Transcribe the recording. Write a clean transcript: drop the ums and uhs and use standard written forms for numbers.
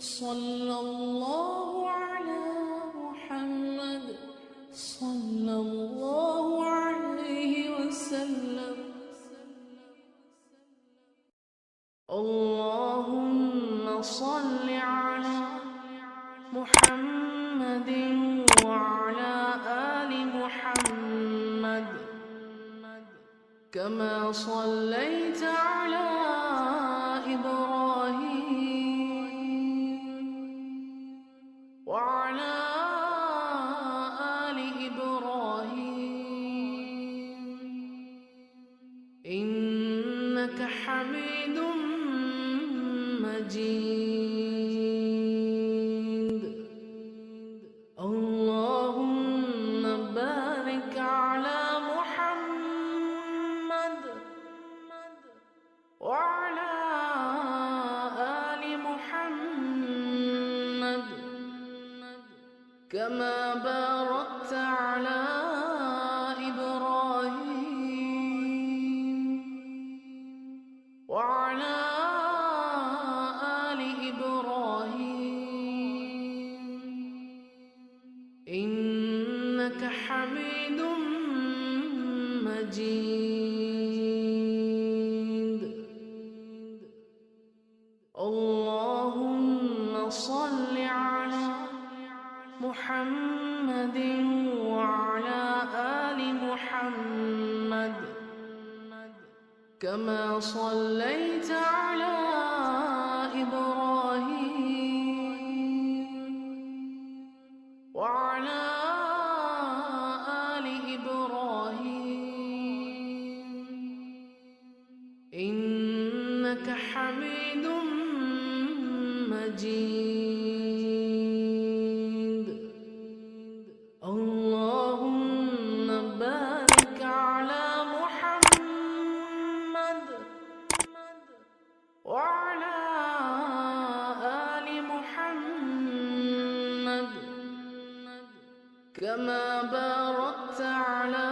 صلى الله على محمد صلى الله عليه وسلم. اللهم صل على محمد وعلى آل محمد كما صليت على إبراهيم وعلى آل إبراهيم إنك حميد مجيد. اللهم بارك على محمد وعلى آل محمد كما باركت على إبراهيم وعلى آل إبراهيم إنك حميد مجيد. اللهم صل على محمد وعلى آل محمد كما صليت على إبراهيم وعلى آل إبراهيم إنك حميد مجيد. اللهم بارك على محمد وعلى آل محمد كما باركت على